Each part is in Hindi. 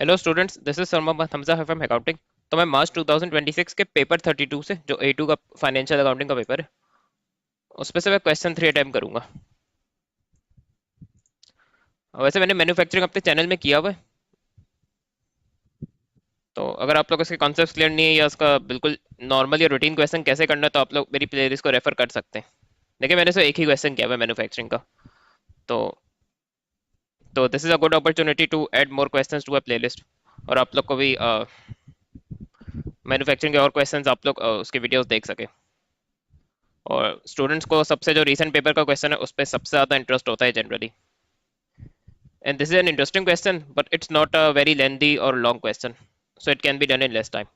Hello students, this is Sharma Hamza है फ्रॉम अकाउंटिंग। तो मैं मार्च 2026 के पेपर 32 से, जो A2 का फाइनेंशियल अकाउंटिंग का पेपर है, उस पे से मैं क्वेश्चन 3 अटेम्प्ट करूंगा। वैसे मैंने मैन्युफैक्चरिंग अपने चैनल में किया हुआ है, तो अगर आप लोग इसके कॉन्सेप्ट क्लियर नहीं है या उसका बिल्कुल नॉर्मल या रूटीन क्वेश्चन कैसे करना है, तो आप लोग मेरी प्लेलिस्ट को रेफर कर सकते हैं। देखिए, मैंने सिर्फ एक ही क्वेश्चन किया हुआ है मैन्युफैक्चरिंग का। तो this is a good opportunity to add more questions to a playlist, और आप लोग को भी मैन्युफैक्चरिंग के और क्वेश्चंस आप लोग उसके वीडियोस देख सके। और स्टूडेंट्स को सबसे जो रीसेंट पेपर का क्वेश्चन है उस पर सबसे ज़्यादा इंटरेस्ट होता है generally. And this is an interesting question, but it's not a very lengthy और long question, so it can be done in less time.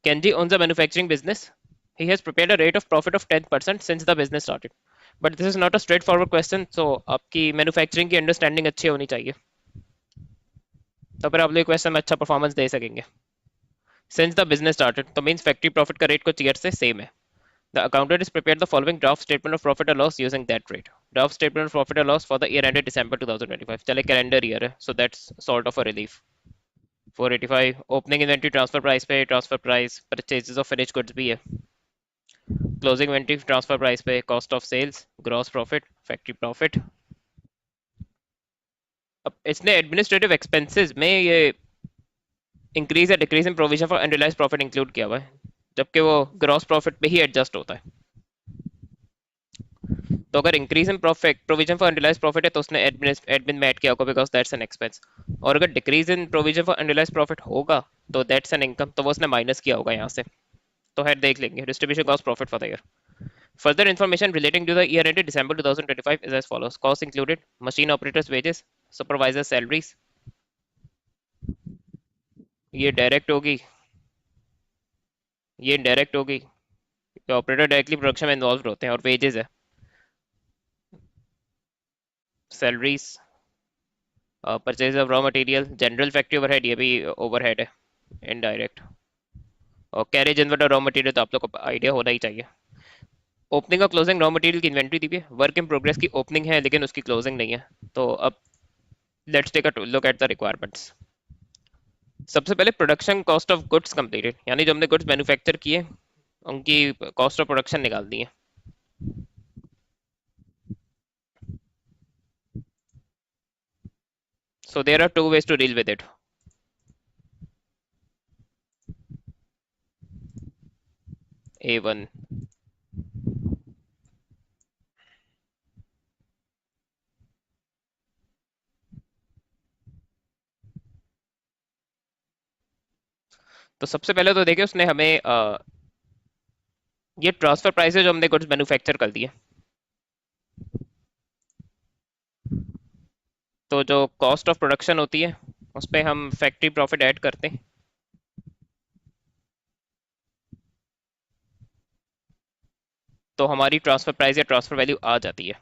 Kenji owns a manufacturing business. He has prepared a rate of profit of 10% since the business started. But this is not a straightforward question, so आपकी मैन्युफैक्चरिंग की अंडरस्टैंडिंग अच्छी होनी चाहिए, तो फिर आप लोग क्वेश्चन में अच्छा परफॉर्मेंस दे सकेंगे। सिंस द बिजनेस स्टार्टेड तो मीन्स फैक्ट्री प्रॉफिट का रेट कुछ ईयर से सेम है। The accountant is prepared the following draft statement of profit or loss using that rate. Draft statement of profit or loss for the year ended December 2025. चले कैलेंडर ईयर है, so that's sort of a relief. 485 opening inventory transfer price पे, transfer price purchases of finish goods भी है। क्लोजिंग इन्वेंट्री ट्रांसफर प्राइस पे, cost of sales, gross profit, factory profit. अब इसने एडमिनिस्ट्रेटिव एक्सपेंसेस में ये इंक्रीज या decrease in provision for unrealised profit include किया हुआ है, जबकि वो ग्रॉस प्रॉफिट पे ही एडजस्ट होता है। तो अगर increase in profit provision for unrealised profit है तो उसने एडमिन में ऐड किया होगा, बिकॉज दैट्स एन एक्सपेंस। और अगर decrease in provision for unrealised profit होगा तो दैट्स एन इनकम, तो वो उसने माइनस किया होगा यहाँ से। तो हेड देख लेंगे, distribution cost profit for the year. Further information relating to the year ended December 2025 is as follows. Costs included machine operators wages, supervisor salaries, ये डायरेक्ट होगी, ये इनडायरेक्ट होगी। ऑपरेटर डायरेक्टली प्रोडक्शन में इन्वॉल्व होते हैं, और वेजेस है, salaries, purchase of raw material, general factory overhead, ये भी ओवरहेड है इनडायरेक्ट, और कैरेज इनवर्ट और रॉ मटेरियल तो आप लोग को आइडिया होना ही चाहिए। ओपनिंग और क्लोजिंग रॉ मटेरियल की इन्वेंट्री दी हुई है। वर्क इन प्रोग्रेस की ओपनिंग है लेकिन उसकी क्लोजिंग नहीं है। तो अब let's take a look at the requirements. सबसे पहले production cost of goods completed, यानी जो हमने गुड्स मैन्युफैक्चर किए उनकी कॉस्ट ऑफ प्रोडक्शन निकालनी है। So there are two ways to deal with it. A1, तो सबसे पहले तो देखिए उसने हमें ये ट्रांसफर प्राइस है जो हमने गुड्स मैन्युफैक्चर कर दिए, तो जो कॉस्ट ऑफ प्रोडक्शन होती है उस पर हम फैक्ट्री प्रॉफिट ऐड करते हैं, तो हमारी ट्रांसफर प्राइस या ट्रांसफर वैल्यू आ जाती है।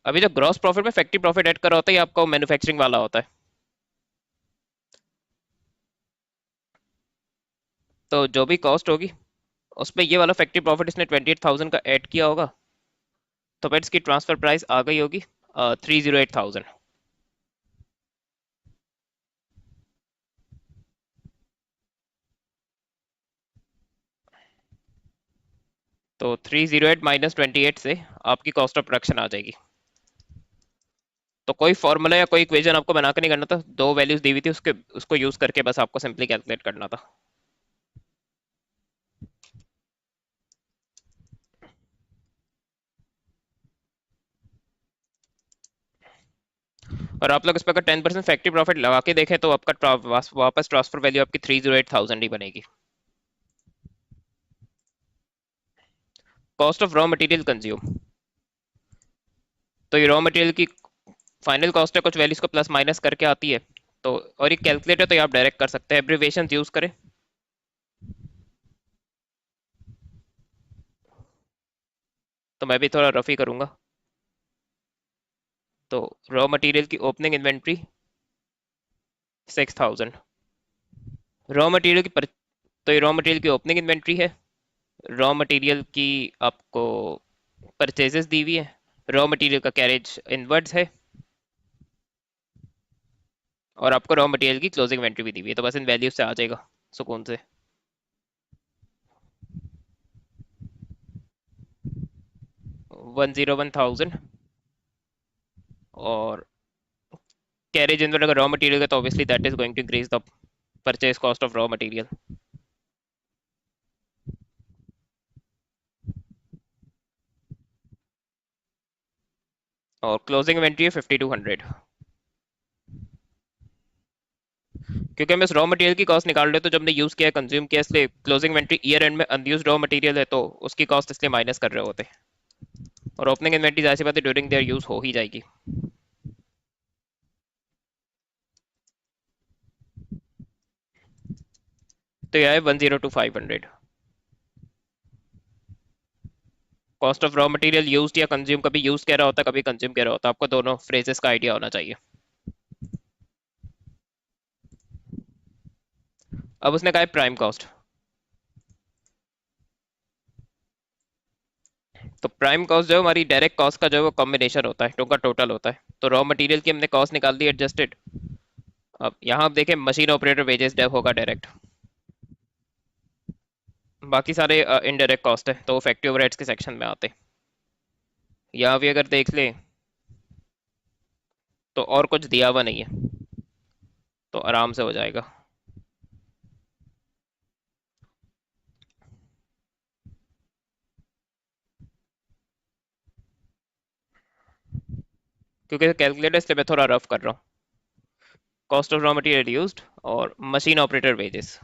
अभी जो ग्रॉस प्रॉफिट में फैक्ट्री प्रॉफिट ऐड कर रहा होता है, ये आपका मैन्युफैक्चरिंग वाला होता है। तो जो भी कॉस्ट होगी उस पर ये वाला फैक्ट्री प्रॉफिट इसने 28,000 का ऐड किया होगा, तो फिर इसकी ट्रांसफर प्राइस आ गई होगी 308,000। तो 308 माइनस 28 से आपकी कॉस्ट ऑफ प्रोडक्शन आ जाएगी। तो कोई फॉर्मूला या कोई इक्वेशन आपको बना के नहीं करना था, दो वैल्यूज दी हुई थी, उसके उसको यूज करके बस आपको सिंपली कैलकुलेट करना था। और आप लोग इस पर अगर 10% फैक्ट्री प्रॉफिट लगा के देखें तो आपका वापस ट्रांसफर वैल्यू आपकी 308,000 ही बनेगी। Cost of raw material consume, तो ये रॉ मटेरियल की फाइनल कॉस्ट है, कुछ वैल्यूज को प्लस माइनस करके आती है। तो और ये कैलकुलेटर तो ये आप डायरेक्ट कर सकते हैं, एब्रिविएशन यूज करें। तो मैं भी थोड़ा रफ ही करूंगा। तो रॉ मटेरियल की ओपनिंग इन्वेंट्री 6,000, रॉ मटेरियल की तो ये रॉ मटेरियल की ओपनिंग इन्वेंट्री है। रॉ मटेरियल की आपको परचेजेस दी हुई है। रॉ मटेरियल का कैरेज इनवर्ड्स है। और आपको रॉ मटेरियल की क्लोजिंग इन्वेंटरी भी दी हुई है, तो बस इन वैल्यूज से आ जाएगा सुकून से। 101,000। और कैरेज इनवर्ट अगर रॉ मटेरियल है तो obviously that is going to increase the purchase cost of raw material. और क्लोजिंग इन्वेंटरी है 5200। क्योंकि हम इस रॉ मटेरियल की कॉस्ट निकाल रहे हैं, तो जब हमने यूज किया कंज्यूम किया, इसलिए क्लोजिंग इन्वेंटरी ईयर एंड में अनयूज रॉ मटेरियल है तो उसकी कॉस्ट इसलिए माइनस कर रहे होते हैं। और ओपनिंग इन्वेंटरी जाहिर सी बात है ड्यूरिंग देयर यूज हो ही जाएगी। तो यह है 102,500। Cost of raw material used या कंज्यूम, कभी यूज कह रहा होता है कभी कंज्यूम कह रहा होता है, आपको दोनों फ्रेजेस का आइडिया होना चाहिए। अब उसने कहा है प्राइम कॉस्ट। तो प्राइम कॉस्ट जो है हमारी डायरेक्ट कॉस्ट का जो है वो कॉम्बिनेशन होता है, उनका टोटल होता है। तो रॉ मटेरियल की हमने कॉस्ट निकाल दी एडजस्टेड। अब यहाँ आप देखें मशीन ऑपरेटर वेजेस डेव होगा डायरेक्ट। बाकी सारे इनडायरेक्ट कॉस्ट है, तो वो फैक्ट्री ओवरहेड्स के सेक्शन में आते हैं। यहाँ भी अगर देख ले तो और कुछ दिया हुआ नहीं है, तो आराम से हो जाएगा। क्योंकि कैलकुलेटर इसलिए मैं थोड़ा रफ कर रहा हूँ। Cost of raw material used और मशीन ऑपरेटर वेजेस।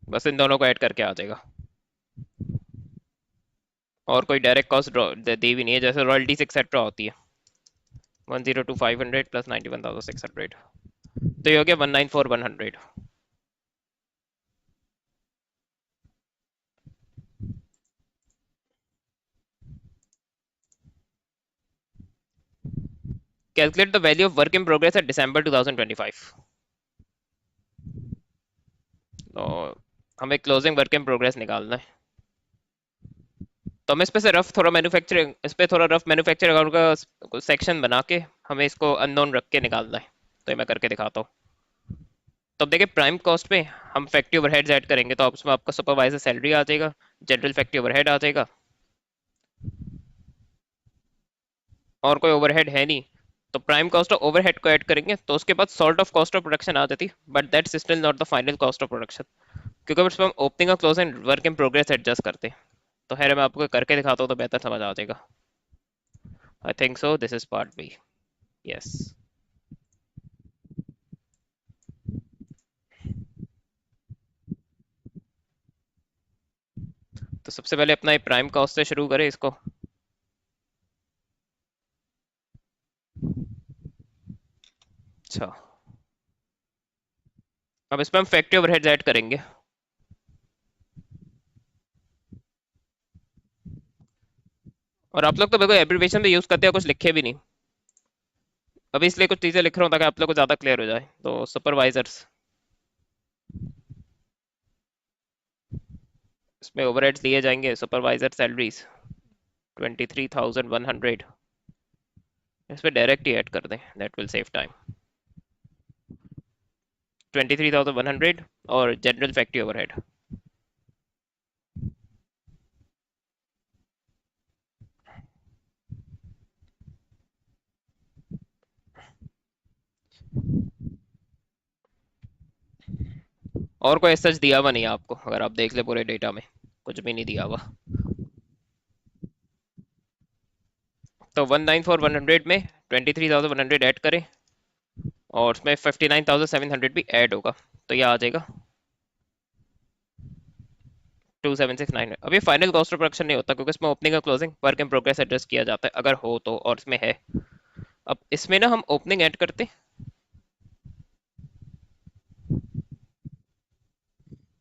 बस इन दोनों को ऐड करके आ जाएगा। और कोई डायरेक्ट कॉस्ट दी भी नहीं है, जैसे रॉयल्टीज एक्सेट्रा होती है। 102,500 प्लस 91,600, तो ये हो गया 194,100। Calculate the value of work in progress at December 2025। तो हमें क्लोजिंग वर्क इन प्रोग्रेस निकालना है। तो हमें इस पे से रफ थोड़ा मैन्युफैक्चरिंग, इस पे थोड़ा रफ मैन्युफैक्चरिंग अकाउंट का सेक्शन बना के हमें इसको अननोन रख के निकालना है। तो ये मैं करके दिखाता हूँ। तो अब देखिए प्राइम कॉस्ट पे हम फैक्ट्री ओवरहेड्स ऐड करेंगे, तो अब उसमें आपका सुपरवाइजर सैलरी आ जाएगा, जनरल फैक्ट्री ओवरहेड आ जाएगा, और कोई ओवरहेड है नहीं। तो प्राइम कॉस्ट ऑफ ओवरहेड को ऐड करेंगे, तो उसके बाद sort of cost of production आ जाती, but that's still not the final cost of production, क्योंकि उसमें हम ओपनिंग और closing work in progress adjust करते हैं। तो खैर मैं आपको करके दिखाता हूँ तो बेहतर समझ आ जाएगा। I think so this is part B. Yes. तो सबसे पहले अपना प्राइम कॉस्ट से शुरू करें इसको। अच्छा, अब इसमें हम फैक्ट्री ओवरहेड्स ऐड करेंगे। और आप लोग तो देखो एब्रिविएशन में यूज करते हैं, कुछ लिखे भी नहीं। अभी इसलिए कुछ चीजें लिख रहा हूँ ताकि आप लोग को ज्यादा क्लियर हो जाए। तो सुपरवाइजर्स, इसमें ओवरहेड्स दिए जाएंगे। सुपरवाइजर सैलरीज 23,100, इसमें डायरेक्ट ही ऐड कर दें, दैट विल सेव टाइम। 23,100 और जनरल फैक्ट्री ओवरहेड। और कोई सच दिया हुआ नहीं है आपको, अगर आप देख ले पूरे डेटा में कुछ भी नहीं दिया हुआ। तो 194,100 में 23,100 ऐड करें, और उसमें 59,700 भी ऐड होगा, तो ये आ जाएगा 2769। अब ये फाइनल कॉस्ट ऑफ प्रोडक्शन नहीं होता, क्योंकि इसमें ओपनिंग और closing work in progress address किया जाता है, अगर हो तो, और इसमें है। अब इसमें ना हम ओपनिंग ऐड करते,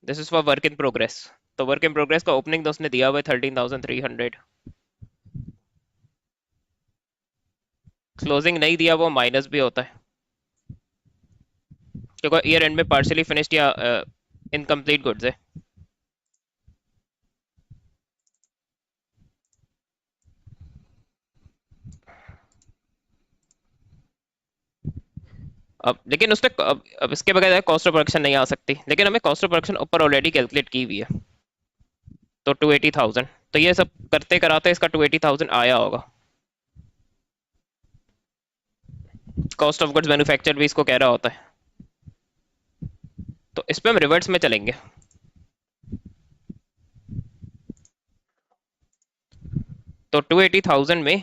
this is for work in progress. तो वर्क इन प्रोग्रेस का ओपनिंग तो उसने दिया हुआ है 13,300। क्लोजिंग नहीं दिया वो माइनस भी होता है, क्योंकि ईयर एंड में पार्शियली फिनिश्ड या इनकम्प्लीट गुड्स है। अब लेकिन उसमें अब इसके बगैर कॉस्ट ऑफ प्रोडक्शन नहीं आ सकती, लेकिन हमें कॉस्ट ऑफ प्रोडक्शन ऊपर ऑलरेडी कैलकुलेट की हुई है। तो 280,000, तो ये सब करते कराते इसका 280,000 आया होगा। कॉस्ट ऑफ गुड्स मैन्युफैक्चर भी इसको कह रहा होता है। तो इस पे हम रिवर्स में चलेंगे। तो 280,000 में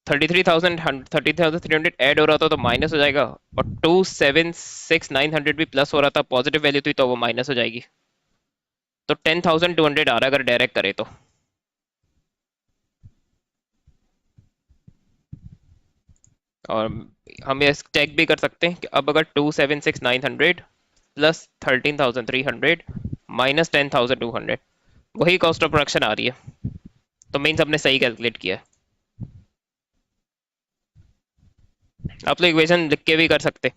33,300 ऐड हो रहा था तो माइनस हो जाएगा, और 276,900 भी प्लस हो रहा था, पॉजिटिव वैल्यू थी तो वो माइनस हो जाएगी। तो 10,200 आ रहा है अगर डायरेक्ट करे तो। और हम ये चेक भी कर सकते हैं कि अब अगर 276,900 प्लस 13,300 माइनस 10,200, वही कॉस्ट ऑफ प्रोडक्शन आ रही है। तो मीन्स हमने सही कैलकुलेट किया है। आप लोग इक्वेशन लिख के भी कर सकते।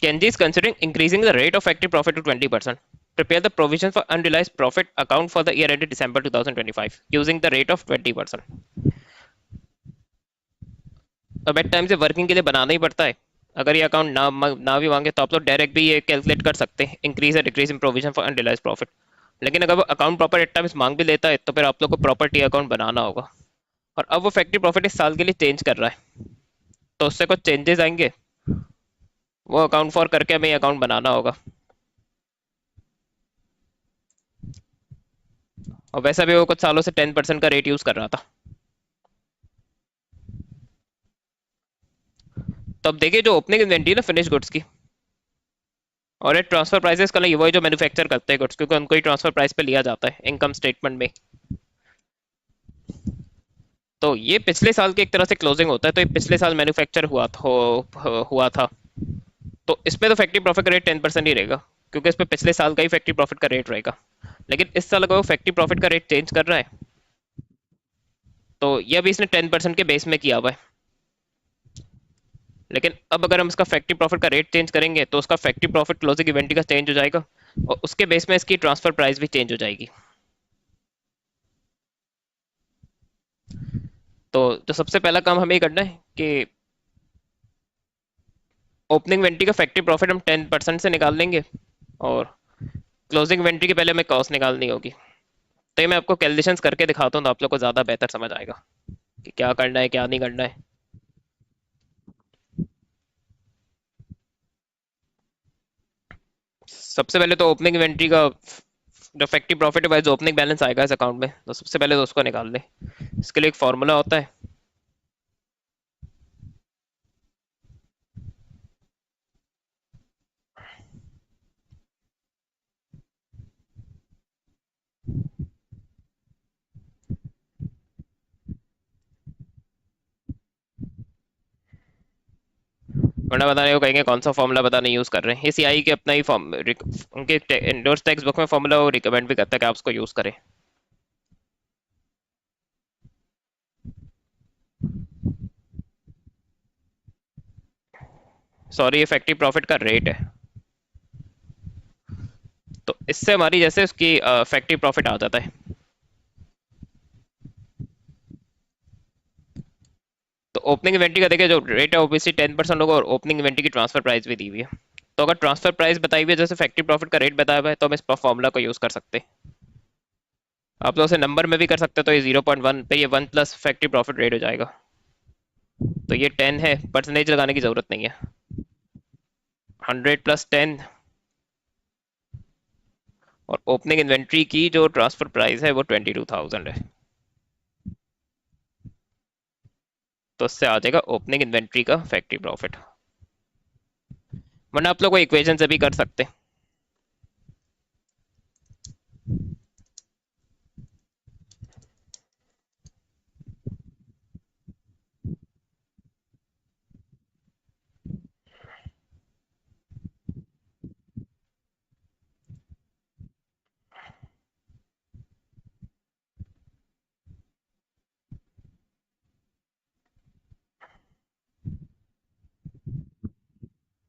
Kenji is considering increasing the rate of factory profit to 20%. Prepare the provision for unrealized profit account for the year ended December 2025 using the rate of 20%. अब एट टाइम से वर्किंग के लिए बनाना ही पड़ता है। अगर ये अकाउंट ना भी मांगे तो आप लोग डायरेक्ट भी ये कैलकुलेट कर सकते हैं, इंक्रीज या decrease in provision for unrealised profit. लेकिन अगर वो अकाउंट प्रॉपर एट टाइम्स मांग भी लेता है तो फिर आप लोग को प्रॉपर्टी अकाउंट बनाना होगा। और अब वो फैक्ट्री प्रॉफिट इस साल के लिए चेंज कर रहा है, तो उससे कुछ चेंजेस आएंगे, वो अकाउंट फॉर करके हमें अकाउंट बनाना होगा। और वैसा भी वो कुछ सालों से 10% का रेट यूज कर रहा था। तो अब देखिए जो ओपनिंग इन्वेंटरी है ना फिनिश गुड्स की, और ये ट्रांसफर प्राइसेस का नहीं, वही जो मैन्युफैक्चर करते हैं गुड्स, क्योंकि उनको ही ट्रांसफर प्राइस पे लिया जाता है इनकम स्टेटमेंट में। तो ये पिछले साल की एक तरह से क्लोजिंग होता है, तो ये पिछले साल मैन्युफैक्चर हुआ था। तो इस पे तो फैक्ट्री प्रॉफिट का रेट 10% ही रहेगा, क्योंकि इस पे पिछले साल का ही फैक्ट्री प्रॉफिट का रेट रहेगा। लेकिन इस साल अगर वो फैक्ट्री प्रॉफिट का रेट चेंज कर रहा है, तो ये अभी इसने 10% के बेस में किया हुआ है। लेकिन अब अगर हम इसका फैक्ट्री प्रॉफिट का रेट चेंज करेंगे तो उसका फैक्ट्री प्रॉफिट क्लोजिंग इवेंट का चेंज हो जाएगा, और उसके बेस में इसकी ट्रांसफर प्राइस भी चेंज हो जाएगी। तो सबसे पहला काम हमें ये करना है कि ओपनिंग इन्वेंट्री का फैक्ट्री प्रॉफिट हम 10% से निकाल लेंगे, और क्लोजिंग इन्वेंट्री के पहले हमें कॉस्ट निकालनी होगी। तो ये मैं आपको कैलकुलेशंस करके दिखाता हूँ तो आप लोग को ज़्यादा बेहतर समझ आएगा कि क्या करना है क्या नहीं करना है। सबसे पहले तो ओपनिंग इन्वेंट्री का जो फैक्ट्री प्रॉफिट है जो ओपनिंग बैलेंस आएगा इस अकाउंट में, तो सबसे पहले तो उसको निकाल लें। इसके लिए एक फॉर्मूला होता है। वरना बताने को कहेंगे कौन सा फॉर्मूला बताने यूज कर रहे हैं। ये सीआई के अपना ही फॉर्म, उनके इंडोर्स टेक्स्ट बुक में फॉर्मूला वो रिकमेंड भी करता है कि आप उसको यूज करें। सॉरी, ये फैक्ट्री प्रॉफिट का रेट है। तो इससे हमारी जैसे उसकी फैक्ट्री प्रॉफिट आ जाता है। तो ओपनिंग इन्वेंट्री का देखिए जो रेट है ओबीसी 10% होगा, और ओपनिंग इन्वेंट्री की ट्रांसफर प्राइस भी दी हुई है। तो अगर ट्रांसफर प्राइस बताई हुई है जैसे फैक्ट्री प्रॉफिट का रेट बताया हुआ है, तो हम इस फॉर्मूला को यूज कर सकते हैं। आप लोग उसे नंबर में भी कर सकते हो, तो ये 0.1 पे ये 1 प्लस फैक्ट्री प्रॉफिट रेट हो जाएगा। तो ये 10 है, परसेंटेज लगाने की जरूरत नहीं है। 100 प्लस 10, और ओपनिंग इन्वेंट्री की जो ट्रांसफर प्राइस है वो 22,000 है। तो उससे आ जाएगा ओपनिंग इन्वेंट्री का फैक्ट्री प्रॉफिट। वरना आप लोग को इक्वेशन से भी कर सकते हैं।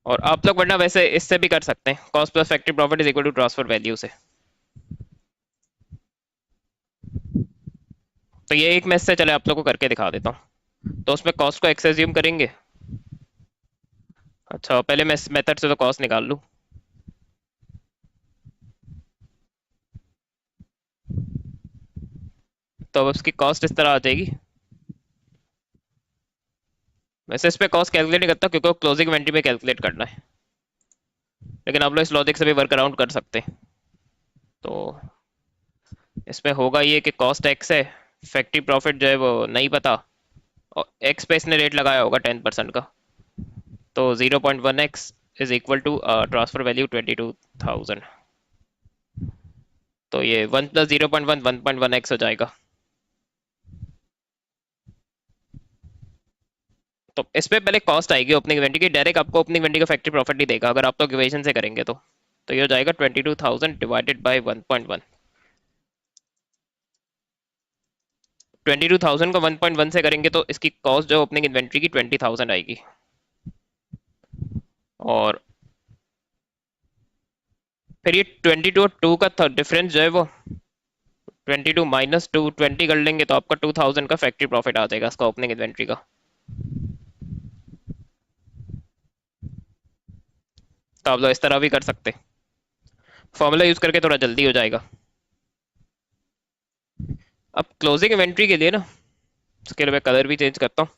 और आप लोग वरना वैसे इससे भी कर सकते हैं, cost plus factory profit is equal to transfer value से। तो ये एक मैथ से चले आप लोग को करके दिखा देता हूँ। तो उसमें कॉस्ट को एक्स एज्यूम करेंगे। अच्छा, पहले मैं इस मेथड से तो कॉस्ट निकाल लूँ। तो अब उसकी कॉस्ट इस तरह आ जाएगी। वैसे इस पे कॉस्ट कैलकुलेट नहीं करता क्योंकि वो क्लोजिंग इन्वेंटरी में कैलकुलेट करना है, लेकिन आप लोग इस लॉजिक से भी वर्क अराउंड कर सकते हैं। तो इसमें होगा ये कि कॉस्ट एक्स है, फैक्ट्री प्रॉफिट जो है वो नहीं पता, और एक्स पे इसने रेट लगाया होगा 10% का। तो 0.1x is equal to transfer value 22,000। तो ये 1 प्लस 0.1 1.1x हो जाएगा। तो इस पे पहले कॉस्ट आएगी ओपनिंग इन्वेंटरी की, डायरेक्ट आपको ओपनिंग इन्वेंटरी का फैक्ट्री प्रॉफिट नहीं देगा अगर आप लोग इक्वेशन से करेंगे तो ये हो जाएगा 22,000 डिवाइडेड बाई 1.1। 22,000 को 1.1 से करेंगे तो इसकी कॉस्ट जो ओपनिंग इन्वेंट्री की 20,000 आएगी। और फिर ये 22 और 2 का डिफरेंस जो है वो 22 माइनस 2 20 कर लेंगे तो आपका 2,000 का फैक्ट्री प्रॉफिट आ जाएगा इसका ओपनिंग इन्वेंट्री का। तो आप लोग इस तरह भी कर सकते हैं, फॉर्मूला यूज करके थोड़ा जल्दी हो जाएगा। अब क्लोजिंग इन्वेंट्री के लिए ना, इसके लिए मैं कलर भी चेंज करता हूँ।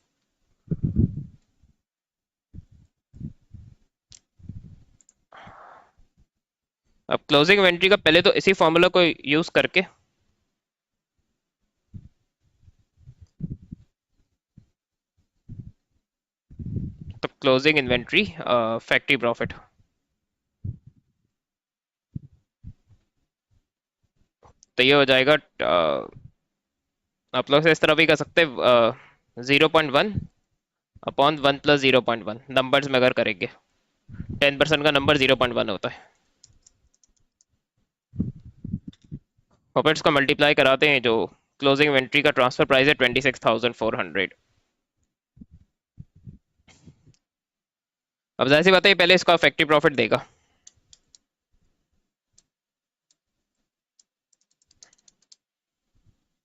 अब क्लोजिंग इन्वेंट्री का पहले तो इसी फॉर्मूला को यूज करके, तो क्लोजिंग इन्वेंट्री फैक्ट्री प्रॉफिट, तो ये हो जाएगा आप लोग से इस तरह भी कर सकते हैं 0.1 अपॉन 1 प्लस 0.1 नंबर्स में अगर करेंगे। 10% का नंबर 0.1 होता है, और फिर इसका मल्टीप्लाई कराते हैं। जो क्लोजिंग इन्वेंट्री का ट्रांसफर प्राइस है 26,400। अब जाहिर सी बात है पहले इसका फैक्ट्री प्रॉफिट देगा।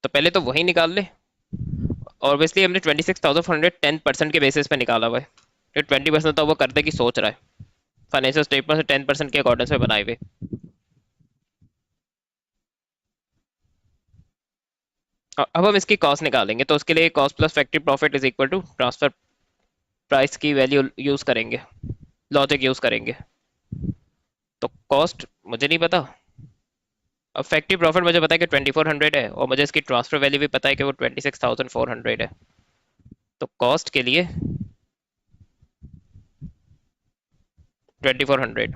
तो पहले तो वही निकाल ले। और ऑब्वियसली हमने 26,400 10% के बेसिस पे निकाला हुआ है, तो 20% तो वो करने की सोच रहा है फाइनेंशियल स्टेटमेंट से 10% के अकॉर्डेंस में बनाए हुए। अब हम इसकी कॉस्ट निकालेंगे, तो उसके लिए cost plus factory profit is equal to transfer price की वैल्यू यूज करेंगे, लॉजिक यूज करेंगे। तो कॉस्ट मुझे नहीं पता, अब फैक्ट्री प्रॉफिट मुझे पता है कि 2400 है, और मुझे इसकी ट्रांसफर वैल्यू भी पता है कि वो 26,400 है। तो कॉस्ट के लिए 2400,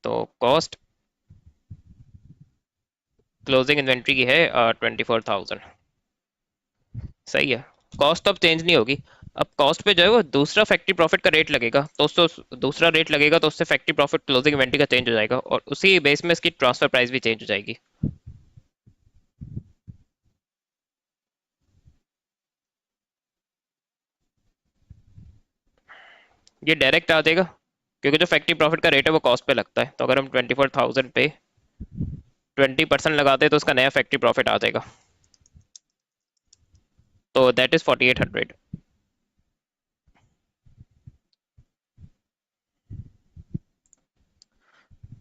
तो कॉस्ट क्लोजिंग इन्वेंट्री की है 24,000। सही है। कॉस्ट तो अब चेंज नहीं होगी। अब कॉस्ट पे जो है वो दूसरा फैक्ट्री प्रॉफिट का रेट लगेगा, तो उससे दूसरा रेट लगेगा तो उससे फैक्ट्री प्रॉफिट क्लोजिंग इन्वेंट्री का चेंज हो जाएगा, और उसी बेस में इसकी ट्रांसफर प्राइस भी चेंज हो जाएगी। ये डायरेक्ट आ जाएगा क्योंकि जो फैक्ट्री प्रॉफिट का रेट है वो कॉस्ट पे लगता है। तो अगर हम 24,000 पे 20% लगाते हैं तो उसका नया फैक्ट्री प्रॉफिट आ जाएगा, तो दैट इज 4,800।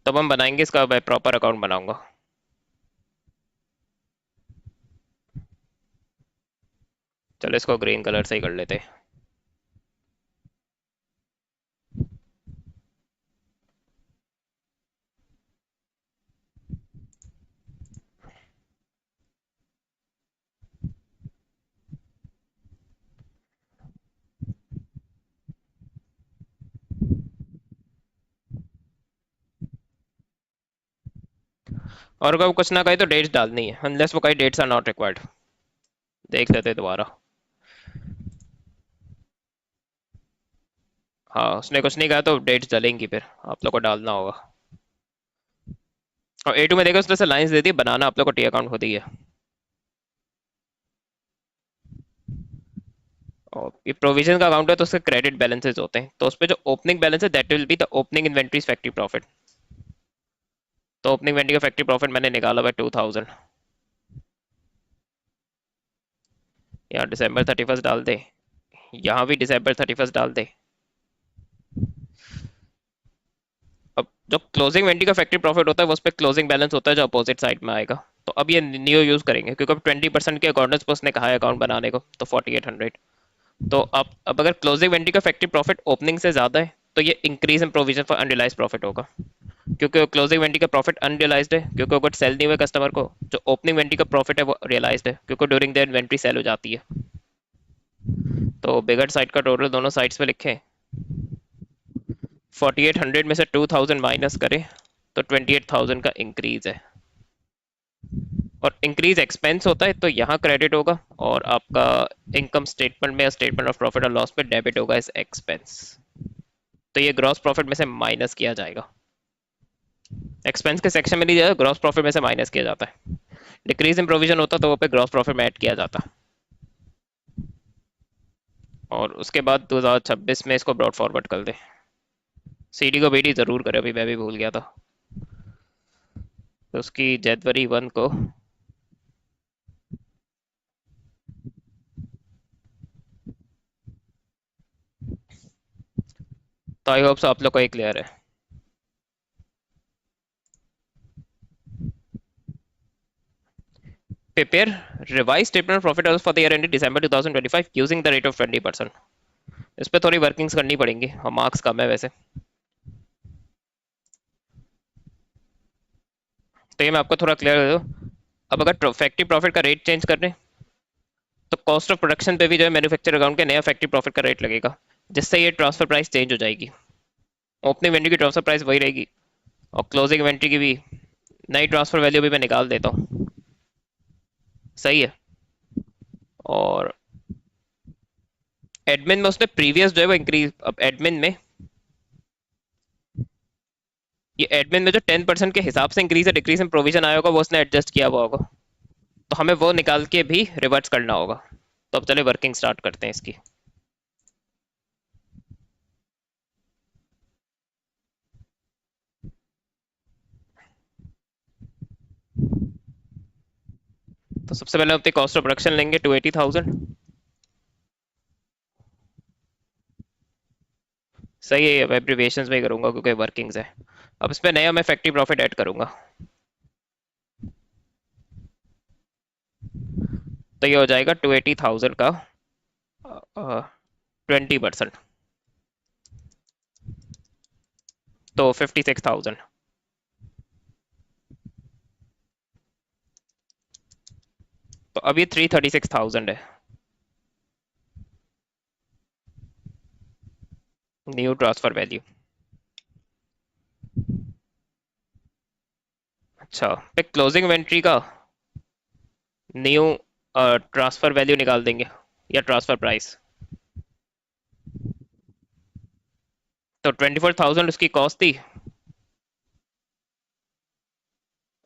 तब हम बनाएंगे इसका, मैं प्रॉपर अकाउंट बनाऊंगा। चलो इसको ग्रीन कलर से ही कर लेते हैं। और अगर वो कुछ ना कहे तो डेट्स डालनी है, अनलेस वो कहे डेट्स आर नॉट रिक्वायर्ड। देख लेते हैं दोबारा। हाँ, उसने कुछ नहीं कहा तो डेट्स डलेंगी, फिर आप लोग को डालना होगा। और A2 में देखो उसने से लाइंस दे दी, बनाना आप लोग को टी अकाउंट खुद ही है। और ये प्रोविजन का अकाउंट है तो उसके क्रेडिट बैलेंसेस होते हैं, तो उस पे जो ओपनिंग बैलेंस है that will be the opening inventories factory profit. तो ओपनिंग इन्वेंट्री का फैक्ट्री प्रॉफिट मैंने निकाला हुआ 2000। यहाँ डिसम्बर 31 डाल दे, यहाँ भी डिसम्बर 31 डाल दे। अब जो क्लोजिंग इन्वेंट्री का फैक्ट्री प्रॉफिट होता है वो उस पर क्लोजिंग बैलेंस होता है जो अपोजिट साइड में आएगा। तो अब ये नियो यूज करेंगे क्योंकि अब 20% के अकाउंटेंट्स पर उसने कहा है अकाउंट बनाने को, तो 4800। तो अब अगर क्लोजिंग इन्वेंट्री का फैक्ट्री प्रॉफिट ओपनिंग से ज्यादा है तो ये increase in provision for unrealised profit होगा, क्योंकि क्लोजिंग इन्वेंट्री का प्रॉफिट अनरियलाइज्ड है क्योंकि अगर सेल नहीं हुआ कस्टमर को। जो ओपनिंग इन्वेंट्री का प्रॉफिट है वो रियलाइज्ड है क्योंकि ड्यूरिंग द इन्वेंट्री सेल हो जाती है। तो बिगर साइड का टोटल दोनों साइड्स पे लिखें। 4800 में से 2000 माइनस करें तो 28000 का इंक्रीज है। और इंक्रीज एक्सपेंस होता है तो यहाँ क्रेडिट होगा, और आपका इनकम स्टेटमेंट में या स्टेटमेंट ऑफ प्रॉफिट और लॉस पे डेबिट होगा इस एक्सपेंस। तो ये ग्रॉस प्रॉफिट में से माइनस किया जाएगा। एक्सपेंस के सेक्शन में नहीं जाएगा, ग्रॉस प्रॉफिट में से माइनस किया जाता है। डिक्रीज इन प्रोविजन होता तो वो पे ग्रॉस प्रॉफिट में ऐड किया जाता। और उसके बाद 2026 में इसको ब्रॉड फॉरवर्ड कर दे। सीडी को बीडी जरूर करे, अभी मैं भी भूल गया था। तो उसकी जनवरी 1 को, तो आई होप आप लोग को ये क्लियर है। Prepare revise statement of profit loss for the year ended December 2025 using the rate of 20%। इस पे थोड़ी वर्किंग्स करनी पड़ेंगी और मार्क्स कम है वैसे। तो ये मैं आपको थोड़ा क्लियर कर दूँ। अब अगर फैक्ट्री प्रॉफिट का रेट चेंज कर रहे हैं तो कॉस्ट ऑफ प्रोडक्शन पे भी जो है मैन्युफैक्चर अकाउंट के नया फैक्ट्री प्रॉफिट का रेट लगेगा, जिससे ये ट्रांसफर प्राइस चेंज हो जाएगी। ओपनिंग इन्वेंट्री की ट्रांसफर प्राइस वही रहेगी और क्लोजिंग इन्वेंट्री की भी नई ट्रांसफर वैल्यू भी मैं निकाल देता हूँ। सही है। और एडमिन में उसने प्रीवियस जो है वो इंक्रीज, अब एडमिन में ये एडमिन में जो 10% के हिसाब से इंक्रीज या डिक्रीज इन प्रोविजन आया होगा वो उसने एडजस्ट किया हुआ होगा। तो हमें वो निकाल के भी रिवर्स करना होगा। तो अब चले वर्किंग स्टार्ट करते हैं इसकी। तो सबसे पहले अपनी कॉस्ट ऑफ प्रोडक्शन लेंगे 280,000। सही है, अब एब्रिविएशंस में ही करूंगा क्योंकि वर्किंग्स है। अब इसमें नया मैं फैक्ट्री प्रॉफिट ऐड करूंगा। तो ये हो जाएगा 280,000 का 20%, तो 56,000। तो अब ये 336,000 है न्यू ट्रांसफर वैल्यू। अच्छा, पे क्लोजिंग इन्वेंट्री का न्यू ट्रांसफर वैल्यू निकाल देंगे या ट्रांसफर प्राइस। तो 24,000 उसकी कॉस्ट थी,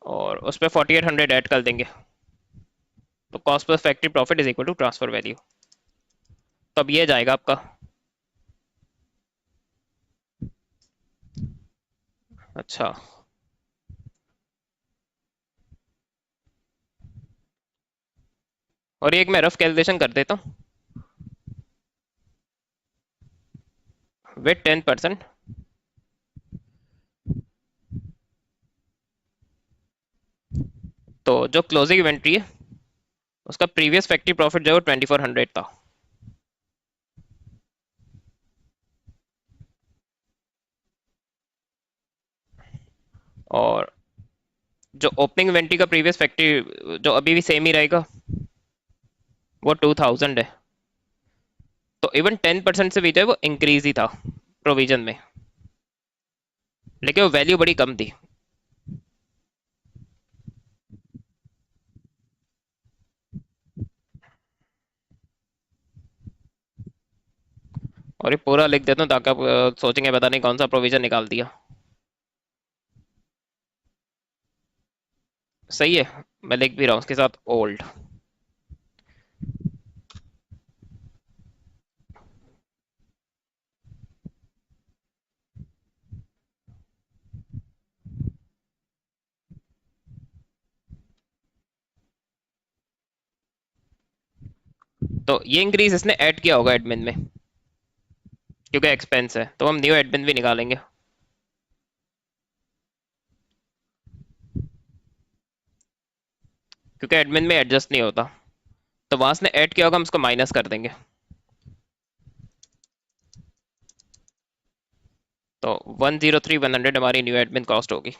और उस पर 4800 ऐड कर देंगे। तो cost plus factory profit is equal to transfer value. तो अब ये जाएगा आपका। अच्छा, और एक मैं रफ कैलकुलेशन कर देता हूँ। विथ 10%, तो जो क्लोजिंग इन्वेंट्री है उसका प्रीवियस फैक्ट्री प्रॉफिट जो है वो 2400 था। और जो ओपनिंग इन्वेंट्री का प्रीवियस फैक्ट्री जो अभी भी सेम ही रहेगा वो 2000 है। तो इवन 10% से भी जो है वो इंक्रीज ही था प्रोविजन में, लेकिन वो वैल्यू बड़ी कम थी। और ये पूरा लिख देता हूँ ताकि आप सोचेंगे पता नहीं कौन सा प्रोविजन निकाल दिया। सही है, मैं लिख भी रहा हूँ उसके साथ ओल्ड। तो ये इंक्रीज इसने ऐड किया होगा एडमिन में, क्योंकि एक्सपेंस है, तो हम न्यू एडमिन भी निकालेंगे, क्योंकि एडमिन में एडजस्ट नहीं होता। तो वहां से ऐड किया होगा, हम उसको माइनस कर देंगे। तो 103,100 हमारी न्यू एडमिन कॉस्ट होगी।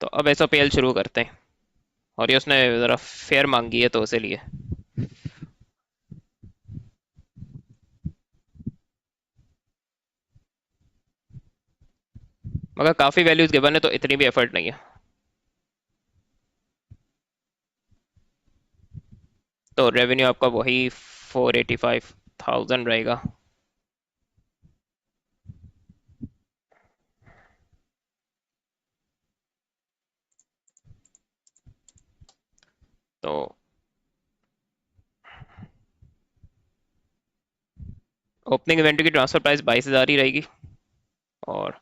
तो अब एसओपीएल शुरू करते हैं, और ये उसने ज़रा फेयर मांगी है तो उसे लिए, मगर काफ़ी वैल्यूज गिवन है तो इतनी भी एफर्ट नहीं है। तो रेवेन्यू आपका वही 485,000 रहेगा। तो ओपनिंग इवेंट की ट्रांसफर प्राइस 22,000 ही रहेगी। और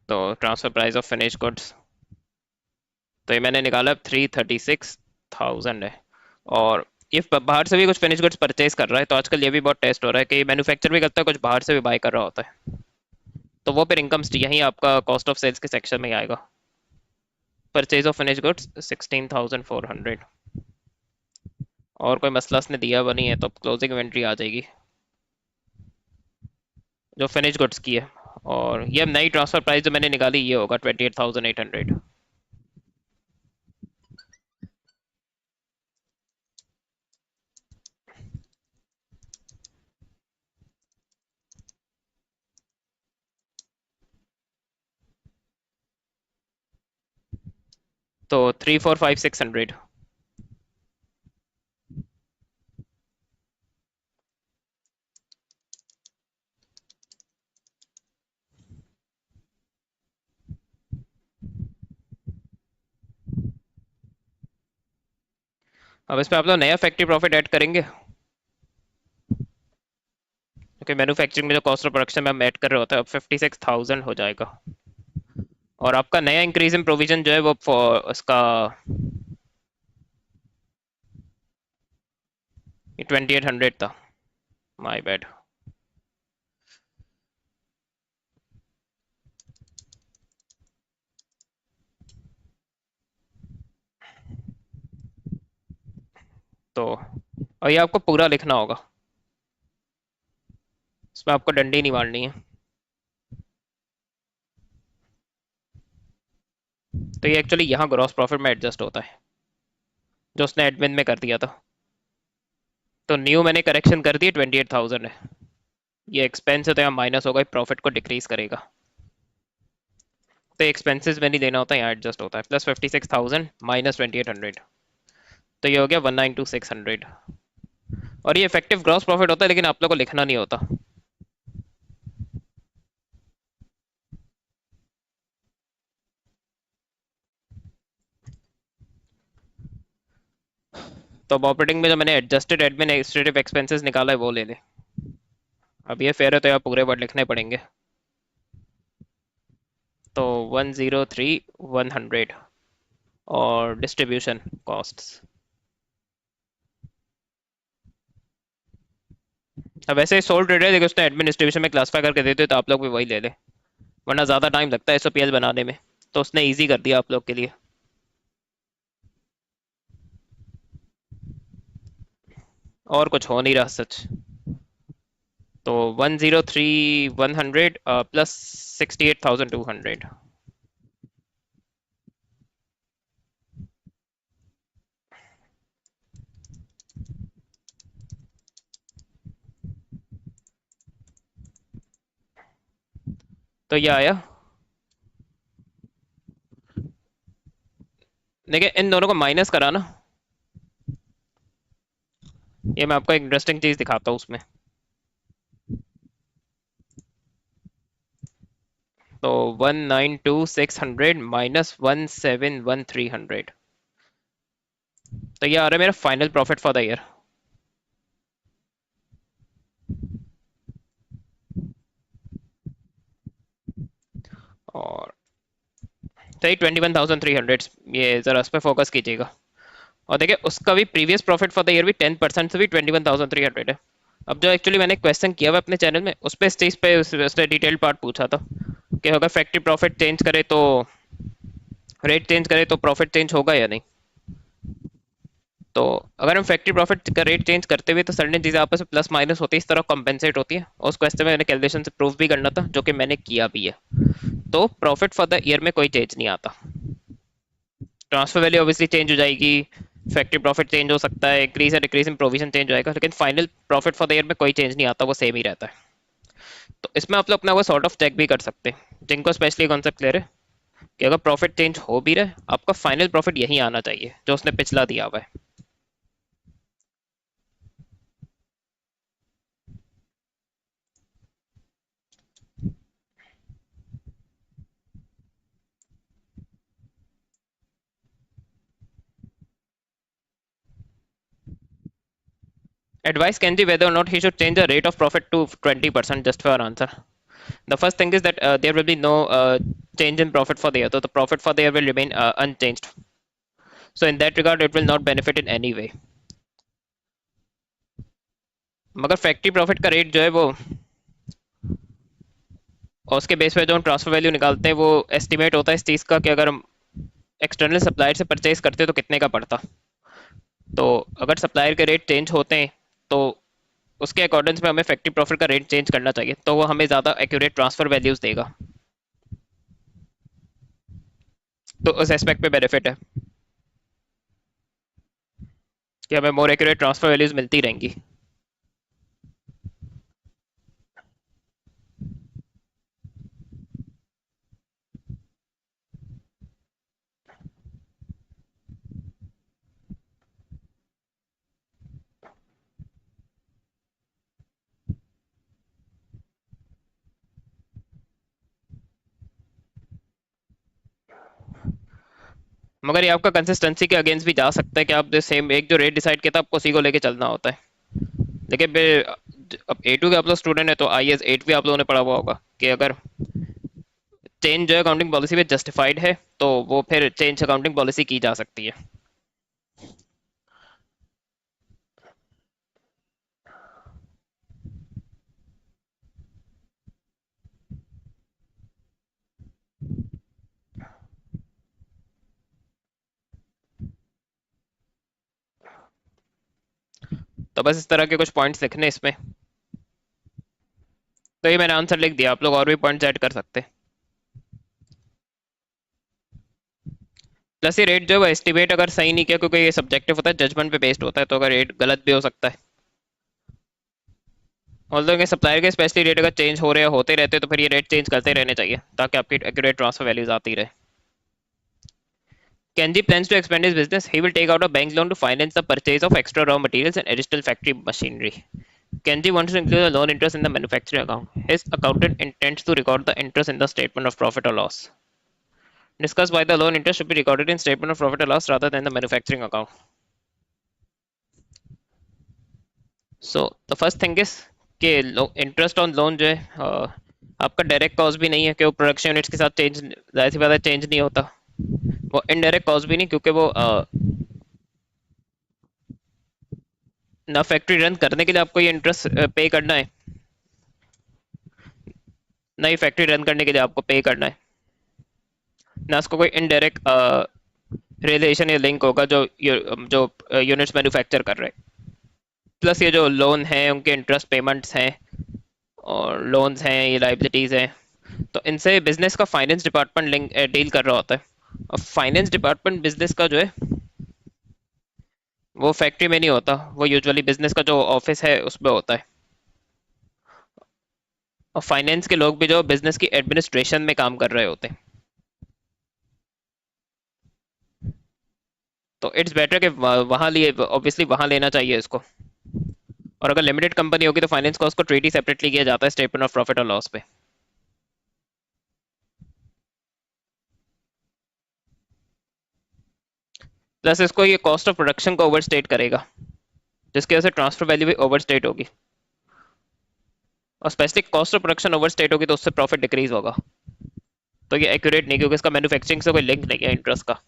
तो transfer price of finish goods, तो ये मैंने निकाला 336,000 है। और ये बाहर से भी कुछ फिनिश गुड्स परचेज कर रहा है, तो आजकल ये भी बहुत टेस्ट हो रहा है कि मैन्युफैक्चर भी करता है, कुछ बाहर से भी बाय कर रहा होता है। तो वो फिर इनकम यहीं आपका कॉस्ट ऑफ सेल्स के सेक्शन में ही आएगा। Purchase of finish goods 16,400। और कोई मसला उसने दिया बनी है तो क्लोजिंग इन्वेंट्री आ जाएगी जो फिनिश गुड्स की है। और ये नई ट्रांसफर प्राइस जो मैंने निकाली ये होगा 28,800। तो 345,600। अब इस पे आप लोग नया फैक्ट्री प्रॉफिट ऐड करेंगे, क्योंकि मैन्युफैक्चरिंग में जो कॉस्ट ऑफ प्रोडक्शन में हम ऐड कर रहे होते हैं अब 56,000 हो जाएगा। और आपका नया इंक्रीज इन प्रोविजन जो है वो उसका 2800 था। My bad. तो और ये आपको पूरा लिखना होगा, इसमें आपको डंडी नहीं मारनी है। तो ये एक्चुअली यहाँ ग्रॉस प्रॉफिट में एडजस्ट होता है, जो उसने एडमिन में कर दिया था। तो न्यू मैंने करेक्शन कर दी, 28,000 है। ये एक्सपेंस है तो यहाँ माइनस होगा, प्रॉफिट को डिक्रीज करेगा। तो एक्सपेंसेस में नहीं देना होता, यहाँ एडजस्ट होता है। प्लस 56,000 माइनस 2800, तो ये हो गया 192,600। और ये इफेक्टिव ग्रॉस प्रॉफिट होता है, लेकिन आप लोग को लिखना नहीं होता। तो अब ऑपरेटिंग में जो मैंने एडजस्टेड एडमिनिस्ट्रेटिव एक्सपेंसेस निकाला है वो ले ले। अब ये फेयर है तो यहाँ पूरे वर्ड लिखने पड़ेंगे। तो 103,100। और डिस्ट्रीब्यूशन कॉस्ट्स, अब वैसे सोल ट्रेड है लेकिन उसने एडमिन डिस्ट्रीब्यूशन में क्लासिफाई करके देते तो आप लोग भी वही ले ले, वरना ज़्यादा टाइम लगता है एसओपीएल बनाने में। तो उसने इजी कर दिया आप लोग के लिए। और कुछ हो नहीं रहा सच। तो 103,100 प्लस 68,200। तो ये आया। देखिए इन दोनों को माइनस करा ना, ये मैं आपको एक इंटरेस्टिंग चीज दिखाता हूँ उसमें। तो 192,600 माइनस 171,300, तो ये आ रहा है मेरा final profit for the year. और सही 21,300, ये जरा उस पर फोकस कीजिएगा। और देखिए उसका भी previous profit for the year भी 10% से भी 21,300 है। अब जो एक्चुअली मैंने क्वेश्चन किया हुआ अपने चैनल में, उस पर इस चीज़ पे उसने डिटेल पार्ट पूछा था कि अगर फैक्ट्री प्रॉफिट चेंज करे तो, रेट चेंज करे तो प्रॉफिट चेंज होगा या नहीं। तो अगर हम फैक्ट्री प्रॉफिट का रेट चेंज करते हुए तो सर्टेन चीज़ें आपस में प्लस माइनस होती है, इस तरह कॉम्पेंसेट होती है, और उस क्वेश्चन में मैंने कैलकुलेशन से प्रूफ भी करना था, जो कि मैंने किया भी है। तो प्रॉफिट फॉर द ईयर में कोई चेंज नहीं आता। ट्रांसफर वैल्यू ऑब्वियसली चेंज हो जाएगी, फैक्ट्री प्रॉफिट चेंज हो सकता है, इंक्रीज या डिक्रीज इन प्रोविजन चेंज हो जाएगा, लेकिन final profit for the year में कोई चेंज नहीं आता, वो सेम ही रहता है। तो इसमें आप लोग अपना वो सॉर्ट ऑफ चेक भी कर सकते हैं, जिनको स्पेशली कॉन्सेप्ट क्लियर है कि अगर प्रॉफिट चेंज हो भी रहा है, आपका फाइनल प्रॉफिट यही आना चाहिए जो उसने पिछला दिया हुआ है। Advice can be whether or not he should change the rate of profit to 20% just for our answer. The first thing is that there will be no change in profit for the year. So the profit for the year will remain unchanged. So in that regard, it will not benefit in any way. मगर फैक्ट्री प्रॉफिट का रेट जो है वो, और उसके बेस पे जो हम ट्रांसफर वैल्यू निकालते हैं, वो एस्टिमेट होता है इस चीज़ का कि अगर हम एक्सटर्नल सप्लायर से परचेज करते तो कितने का पड़ता। तो अगर सप्लायर के रेट चेंज होते हैं तो उसके अकॉर्डिंग में हमें फैक्ट्री प्रॉफिट का रेट चेंज करना चाहिए, तो वो हमें ज़्यादा एक्यूरेट ट्रांसफर वैल्यूज देगा। तो उस एस्पेक्ट पे बेनिफिट है कि हमें मोर एक्यूरेट ट्रांसफर वैल्यूज मिलती रहेंगी। मगर ये आपका कंसिस्टेंसी के अगेंस्ट भी जा सकता है कि आप सेम एक जो रेट डिसाइड किया था आपको उसी को लेके चलना होता है। लेकिन फिर अब A2 के आप लोग स्टूडेंट है तो IS 8 भी आप लोगों ने पढ़ा हुआ होगा कि अगर चेंज जो है अकाउंटिंग पॉलिसी में जस्टिफाइड है तो वो फिर चेंज अकाउंटिंग पॉलिसी की जा सकती है। तो बस इस तरह के कुछ पॉइंट्स लिखने इसमें। तो ये मैंने आंसर लिख दिया, आप लोग और भी पॉइंट्स ऐड कर सकते हैं। प्लस ये रेट जो है वो एस्टिमेट अगर सही नहीं किया, क्योंकि ये सब्जेक्टिव होता है, जजमेंट पे बेस्ड होता है, तो अगर रेट गलत भी हो सकता है। और लोग सप्लायर के स्पेशली रेट अगर चेंज हो रहे होते रहते तो फिर ये रेट चेंज करते रहने चाहिए ताकि आपकी एक्यूरेट ट्रांसफर वैल्यूज आती रहे। Kenji plans to expand his business. He will take out a bank loan to finance the purchase of extra raw materials and additional factory machinery. Kenji wants to include the loan interest in the manufacturing account. His accountant intends to record the interest in the statement of profit or loss. Discuss why the loan interest should be recorded in statement of profit or loss rather than the manufacturing account. So the first thing is कि इंटरेस्ट ऑन लोन जो है आपका डायरेक्ट कॉस्ट भी नहीं है कि वो प्रोडक्शन यूनिट्स के साथ चेंज, जाहिर सी बात है चेंज नहीं होता। वो इनडायरेक्ट कॉस्ट भी नहीं, क्योंकि वो ना फैक्ट्री रन करने के लिए आपको ये इंटरेस्ट पे करना है, ना ही फैक्ट्री रन करने के लिए आपको पे करना है, ना उसको कोई इनडायरेक्ट रिलेशन या लिंक होगा जो यूनिट्स मैन्युफैक्चर कर रहे हैं। प्लस ये जो लोन है उनके इंटरेस्ट पेमेंट्स हैं और लोन्स हैं, ये लाइबिलिटीज़ हैं, तो इनसे बिजनेस का फाइनेंस डिपार्टमेंट लिंक डील कर रहा होता है। और फाइनेंस डिपार्टमेंट बिजनेस का जो है वो फैक्ट्री में नहीं होता, वो यूजुअली बिजनेस का जो ऑफिस है उसमें होता है। और फाइनेंस के लोग भी जो बिजनेस की एडमिनिस्ट्रेशन में काम कर रहे होते हैं। तो इट्स बेटर कि वहाँ लिए, ऑब्वियसली वहाँ लेना चाहिए इसको। और अगर लिमिटेड कंपनी होगी तो फाइनेंस कॉस्ट को ट्रीट ही सेपरेटली किया जाता है स्टेटमेंट ऑफ प्रॉफिट और लॉस पे। प्लस इसको ये कॉस्ट ऑफ प्रोडक्शन को ओवरस्टेट करेगा, जिसकी वजह से ट्रांसफर वैल्यू भी ओवरस्टेट होगी, और specific cost of production overstate होगी तो उससे प्रॉफिट डिक्रीज होगा। तो ये एक्यूरेट नहीं, क्योंकि इसका मैन्युफैक्चरिंग से कोई लिंक नहीं है इंटरेस्ट का।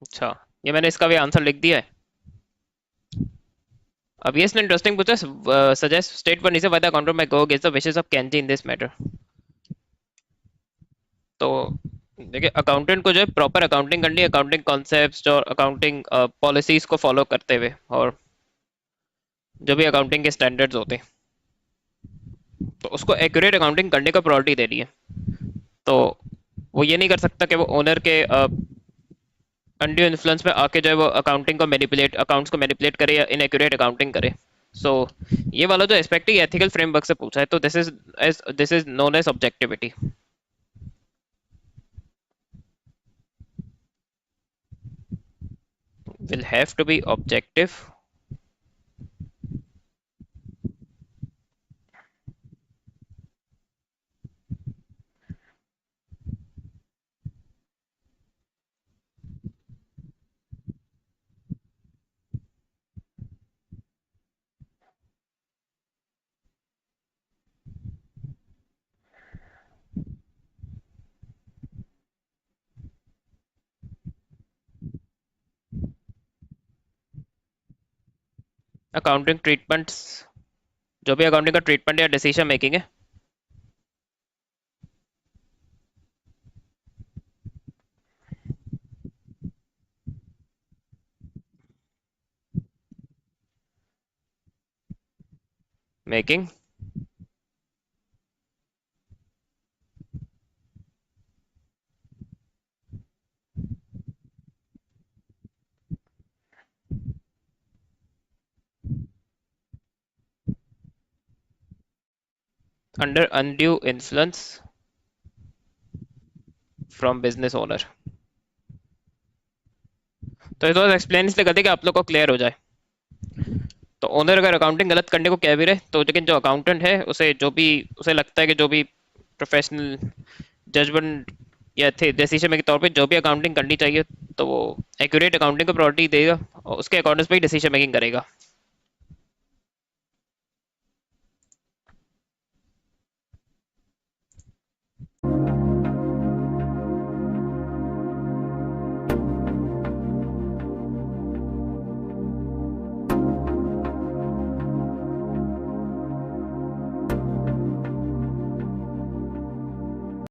अच्छा, ये मैंने इसका भी आंसर लिख दिया है। अब ये इसने इंटरेस्टिंग पूछा, सजेस्ट स्टेट पर नीचे वादा काउंटर में go gauge the wishes of कैंजी in this matter. तो देखिए, अकाउंटेंट को जो है प्रॉपर अकाउंटिंग करनी है, अकाउंटिंग कॉन्सेप्ट्स और अकाउंटिंग पॉलिसीज को फॉलो करते हुए, और जो भी अकाउंटिंग के स्टैंडर्ड्स होते हैं, तो उसको एक्यूरेट अकाउंटिंग करने का प्रायोरिटी देनी है। तो वो ये नहीं कर सकता कि वो ओनर के अनड्यू इन्फ्लुएंस में आके जो है वो अकाउंटिंग को मैनिपुलेट, अकाउंट्स को मैनिपुलेट करे या इनएक्यूरेट अकाउंटिंग करे। सो ये वाला जो एस्पेक्ट है एथिकल फ्रेमवर्क से पूछा है, तो this is known as objectivity. Will have to be objective. Accounting treatments, जो भी अकाउंटिंग का ट्रीटमेंट या डिसीजन मेकिंग है। Making under undue influence from business owner. तो ये तो एक्सप्लेन इसलिए करते कि आप लोग को क्लियर हो जाए। तो ओनर अगर अकाउंटिंग गलत करने को कह भी रहे, तो लेकिन जो अकाउंटेंट है उसे जो भी उसे लगता है कि जो भी प्रोफेशनल जजमेंट या थे डिसीजन मेकिंग के तौर पे जो भी अकाउंटिंग करनी चाहिए, तो वो एक्यूरेट अकाउंटिंग को प्रायोरिटी देगा और उसके अकॉर्डिंग पे ही डिसीजन मेकिंग करेगा।